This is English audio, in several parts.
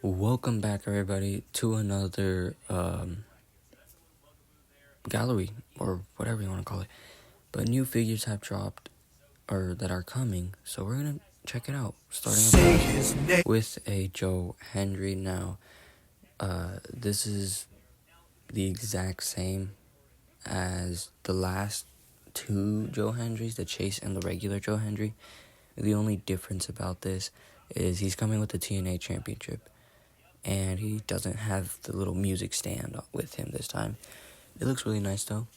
Welcome back, everybody, to another gallery, or whatever you want to call it. But new figures have dropped, or that are coming, so we're gonna check it out. Starting off with a Joe Hendry. Now, this is the exact same as the last two Joe Hendrys, the Chase and the regular Joe Hendry. The only difference about this is he's coming with the TNA Championship, and he doesn't have the little music stand with him this time. It looks really nice though.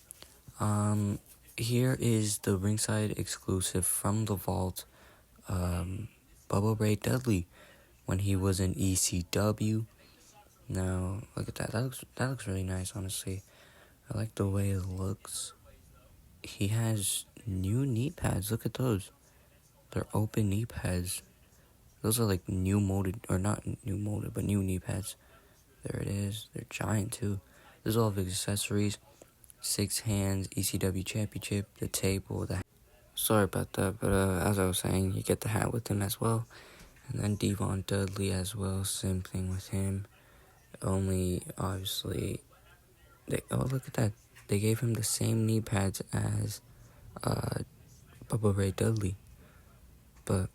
Here is the ringside exclusive from the vault. Bubba Ray Dudley when he was in ECW. Now look at that. That looks really nice, honestly. I like the way it looks. He has new knee pads. Look at those. They're open knee pads. Those are like new molded, or not new molded, but new knee pads. There it is. They're giant too. There's all of his accessories. 6 hands, ECW Championship, the table, Sorry about that, but as I was saying, you get the hat with him as well. And then Devon Dudley as well, same thing with him. Only, obviously, look at that. They gave him the same knee pads as Bubba Ray Dudley. But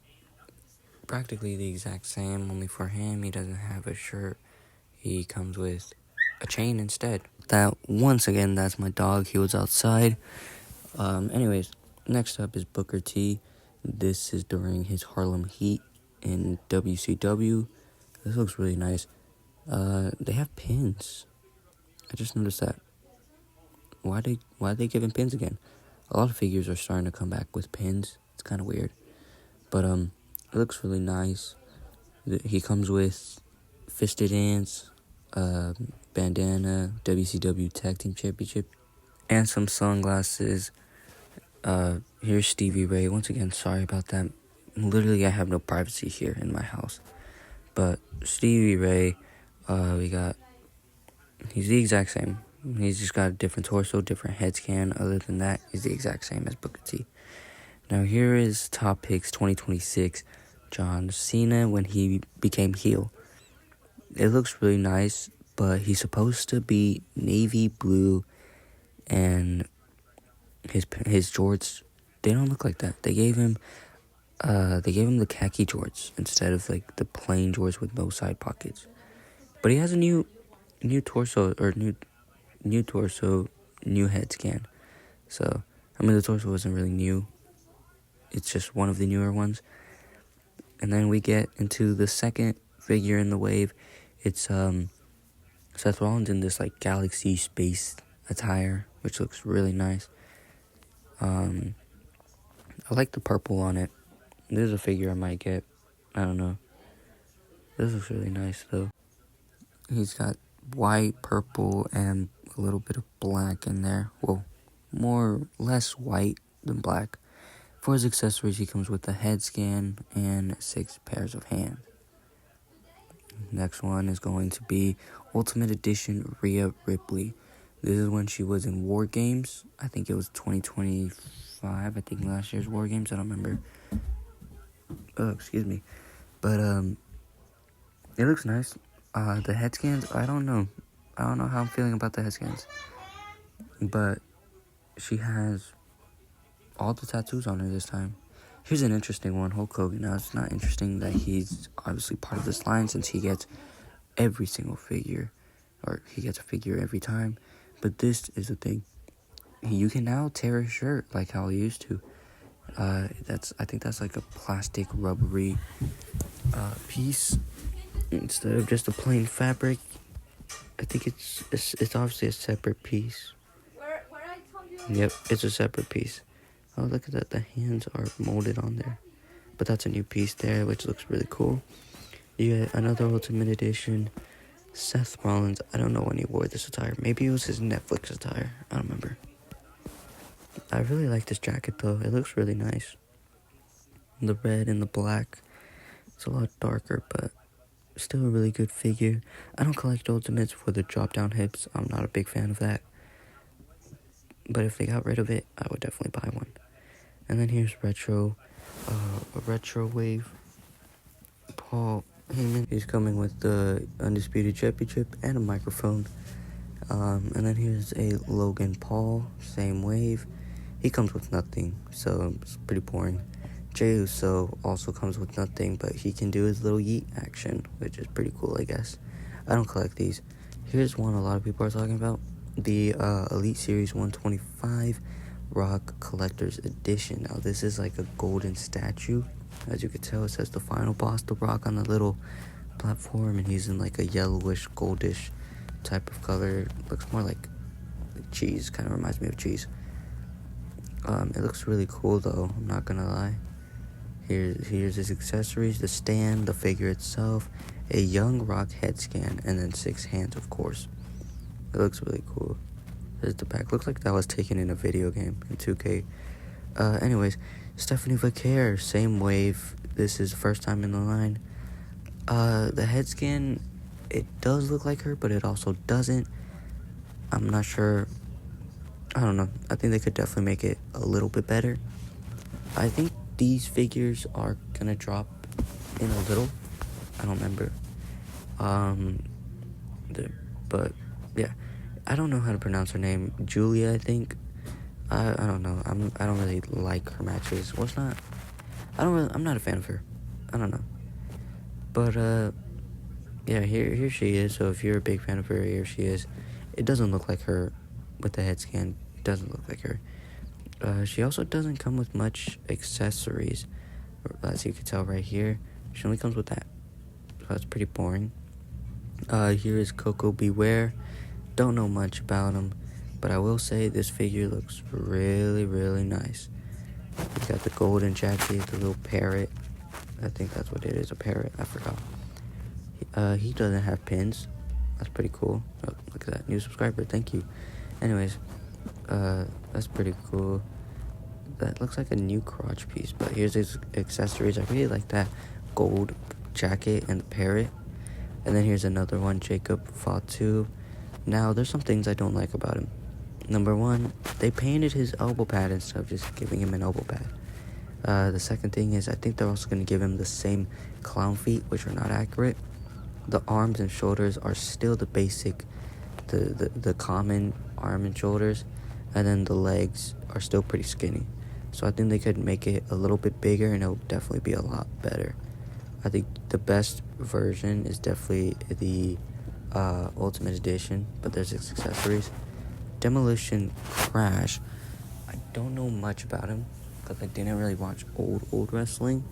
practically the exact same, only for him, he doesn't have a shirt. He comes with a chain instead. Once again, that's my dog. He was outside. Anyways, next up is Booker T. This is during his Harlem Heat in WCW. This looks really nice. They have pins. I just noticed that. Why they giving pins again? A lot of figures are starting to come back with pins. It's kind of weird, but it looks really nice. He comes with fisted ants, bandana, WCW Tag Team Championship, and some sunglasses. Here's Stevie Ray. Once again, sorry about that. Literally, I have no privacy here in my house. But Stevie Ray, he's the exact same. He's just got a different torso, different head scan. Other than that, he's the exact same as Booker T. Now here is Top Picks 2026. John Cena when he became heel. It looks really nice, but he's supposed to be navy blue, and his jorts, they don't look like that. They gave him the khaki jorts instead of like the plain jorts with no side pockets. But he has a new torso, or new torso, new head scan. So the torso wasn't really new. It's just one of the newer ones. And then we get into the second figure in the wave. It's Seth Rollins in this like galaxy space attire, which looks really nice. I like the purple on it. This is a figure I might get. I don't know. This looks really nice though. He's got white, purple, and a little bit of black in there. Well, less white than black. For his accessories, he comes with a head scan and 6 pairs of hands. Next one is going to be Ultimate Edition Rhea Ripley. This is when she was in War Games. I think it was 2025. I think last year's War Games. I don't remember. Oh, excuse me. But it looks nice. The head scans, I don't know how I'm feeling about the head scans. But she has all the tattoos on her this time. Here's an interesting one, Hulk Hogan. Now, it's not interesting that he's obviously part of this line since he gets every single figure, or he gets a figure every time. But this is the thing. You can now tear a shirt like how he used to. I think that's like a plastic rubbery piece instead of just a plain fabric. I think it's obviously a separate piece. Yep, it's a separate piece. Oh, look at that. The hands are molded on there. But that's a new piece there, which looks really cool. You get another Ultimate Edition. Seth Rollins. I don't know when he wore this attire. Maybe it was his Netflix attire. I don't remember. I really like this jacket, though. It looks really nice. The red and the black. It's a lot darker, but still a really good figure. I don't collect Ultimates for the drop-down hips. I'm not a big fan of that. But if they got rid of it, I would definitely buy one. And then here's a retro wave. Paul Heyman. He's coming with the Undisputed Championship and a microphone. And then here's a Logan Paul, same wave. He comes with nothing, so it's pretty boring. Jey Uso also comes with nothing, but he can do his little yeet action, which is pretty cool, I guess. I don't collect these. Here's one a lot of people are talking about. The Elite Series 125 Rock Collector's Edition. Now, this is like a golden statue. As you can tell, it says the final boss, The Rock, on the little platform, and he's in like a yellowish, goldish type of color. Looks more like cheese. Kind of reminds me of cheese. It looks really cool, though. I'm not gonna lie. Here's his accessories: the stand, the figure itself, a young Rock head scan, and then 6 hands, of course. It looks really cool. There's the back. Looks like that was taken in a video game in 2K. Anyways, Stephanie Vaquer, same wave. This is the first time in the line. The head scan, it does look like her, but it also doesn't. I'm not sure. I don't know. I think they could definitely make it a little bit better. I think these figures are gonna drop in a little. I don't remember. But yeah, I don't know how to pronounce her name. Julia, I think. I don't know. I don't really like her matches. I'm not a fan of her. I don't know. But yeah, here she is. So if you're a big fan of her, here she is. It doesn't look like her with the head scan. It doesn't look like her. She also doesn't come with much accessories, as you can tell right here. She only comes with that. So that's pretty boring. Here is Coco Beware. Don't know much about him, but I will say this figure looks really, really nice. He's got the golden jacket, the little parrot. I think that's what it is, a parrot. I forgot. He doesn't have pins. That's pretty cool. Oh, look at that. New subscriber. Thank you. Anyways, that's pretty cool. That looks like a new crotch piece, but here's his accessories. I really like that gold jacket and the parrot. And then here's another one, Jacob Fatu. Now, there's some things I don't like about him. Number one, they painted his elbow pad instead of just giving him an elbow pad. The second thing is I think they're also going to give him the same clown feet, which are not accurate. The arms and shoulders are still the basic, the common arm and shoulders. And then the legs are still pretty skinny. So I think they could make it a little bit bigger and it'll definitely be a lot better. I think the best version is definitely the Ultimate Edition, but there's its accessories. Demolition Crash. I don't know much about him because I didn't really watch old wrestling.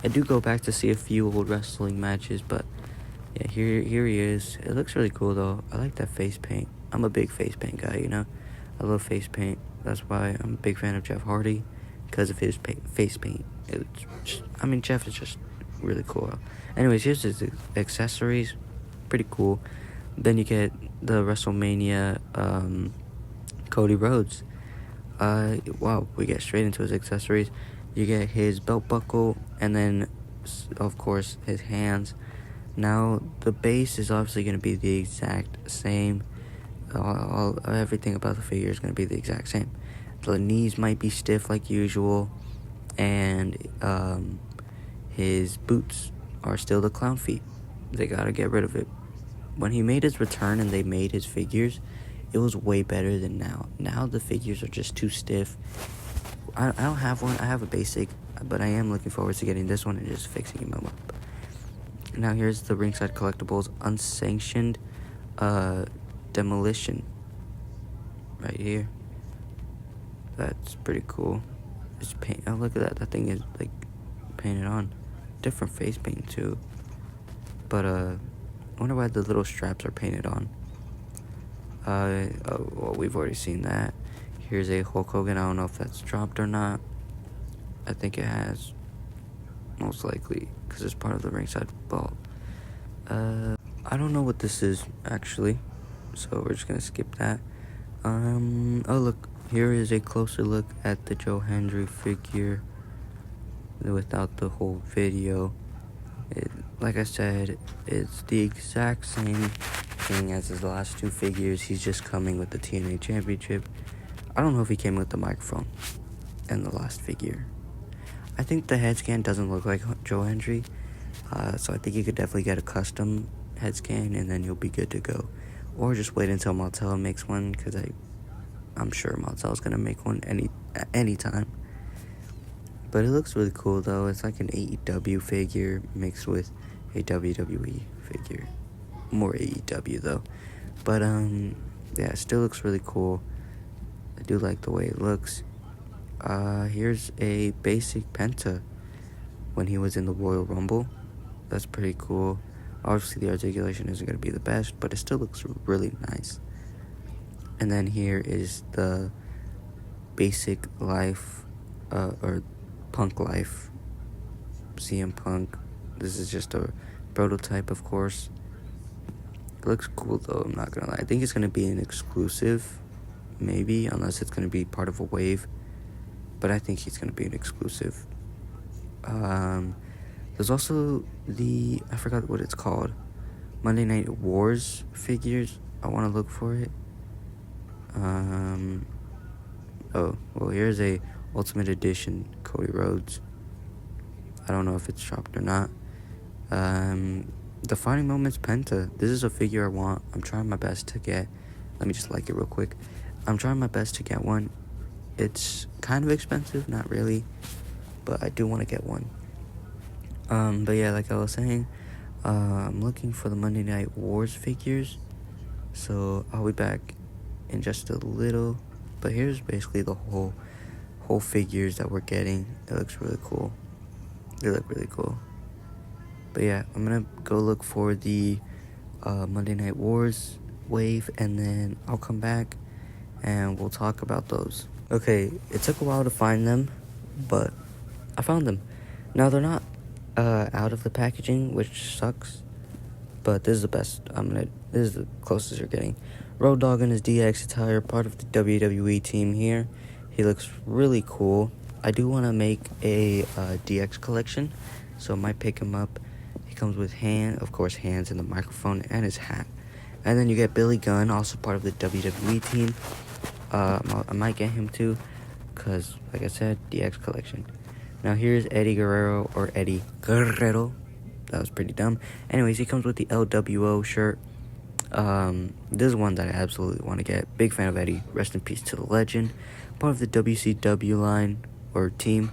I do go back to see a few old wrestling matches, but yeah, here he is. It looks really cool though. I like that face paint. I'm a big face paint guy, you know. I love face paint. That's why I'm a big fan of Jeff Hardy, because of his face paint. Jeff is just really cool. Anyways, here's his accessories. Pretty cool. Then you get the WrestleMania Cody Rhodes. Wow, we get straight into his accessories. You get his belt buckle, and then, of course, his hands. Now, the base is obviously going to be the exact same. Everything about the figure is going to be the exact same. The knees might be stiff like usual, and his boots are still the clown feet. They got to get rid of it. When he made his return and they made his figures, it was way better than now. Now the figures are just too stiff. I don't have one. I have a basic, but I am looking forward to getting this one and just fixing him up. Now here's the Ringside Collectibles Unsanctioned Demolition. Right here. That's pretty cool. It's paint. Oh, look at that. That thing is like painted on. Different face paint too. But I wonder why the little straps are painted on. Well, we've already seen that. Here's a Hulk Hogan. I don't know if that's dropped or not. I think it has. Most likely, because it's part of the ringside vault. I don't know what this is, actually. So we're just going to skip that. Oh, look. Here is a closer look at the Joe Hendry figure without the whole video. Like I said, it's the exact same thing as his last two figures. He's just coming with the TNA Championship. I don't know if he came with the microphone in the last figure. I think the head scan doesn't look like Joe Hendry. So I think you could definitely get a custom head scan, and then you'll be good to go. Or just wait until Mattel makes one, because I'm sure Mattel's gonna make one any time. But it looks really cool though. It's like an AEW figure mixed with a WWE figure. More AEW though. But yeah, it still looks really cool. I do like the way it looks. Here's a basic Penta when he was in the Royal Rumble. That's pretty cool. Obviously the articulation isn't going to be the best, but it still looks really nice. And then here is the basic life, or Punk life, CM Punk. This is just a prototype, of course. It looks cool though, I'm not going to lie. I think it's going to be an exclusive, maybe, unless it's going to be part of a wave. But I think he's going to be an exclusive. There's also I forgot what it's called, Monday Night Wars figures. I want to look for it. Oh, well, here's a Ultimate Edition Cody Rhodes. I don't know if it's dropped or not. Defining Moments Penta. This is a figure I want. I'm trying my best to get. Let me just like it real quick. I'm trying my best to get one. It's kind of expensive, not really, but I do want to get one. But yeah, like I was saying, I'm looking for the Monday Night Wars figures, so I'll be back in just a little. But here's basically the whole figures that we're getting. It looks really cool. They look really cool. But yeah, I'm gonna go look for the Monday Night Wars wave, and then I'll come back and we'll talk about those. Okay, it took a while to find them, but I found them. Now they're not out of the packaging, which sucks, but this is the best. This is the closest you're getting. Road Dogg in his DX attire, part of the WWE team here. He looks really cool. I do want to make a DX collection, so I might pick him up. He comes with hands in the microphone, and his hat. And then you get Billy Gunn, also part of the WWE team. I might get him too, because, like I said, DX collection. Now here's Eddie Guerrero, or Eddie Guerrero. That was pretty dumb. Anyways, he comes with the LWO shirt. This is one that I absolutely want to get. Big fan of Eddie. Rest in peace to the legend. Part of the WCW line, or team.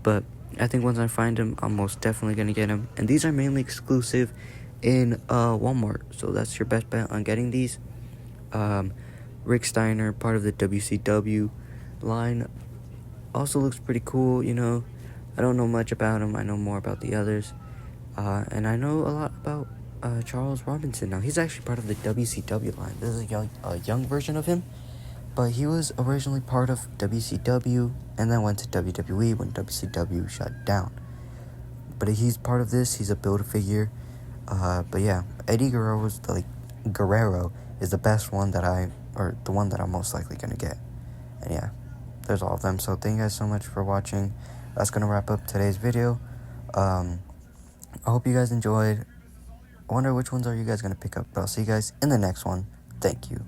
But I think once I find him, I'm most definitely going to get him. And these are mainly exclusive in Walmart. So that's your best bet on getting these. Rick Steiner, part of the WCW line. Also looks pretty cool, you know. I don't know much about him. I know more about the others. And I know a lot about Charles Robinson. Now, he's actually part of the WCW line. This is a young version of him. But he was originally part of WCW and then went to WWE when WCW shut down. But he's part of this. He's a Build-A-Figure. But yeah, Eddie Guerrero is the best one the one that I'm most likely going to get. And yeah, there's all of them. So thank you guys so much for watching. That's going to wrap up today's video. I hope you guys enjoyed. I wonder which ones are you guys going to pick up. But I'll see you guys in the next one. Thank you.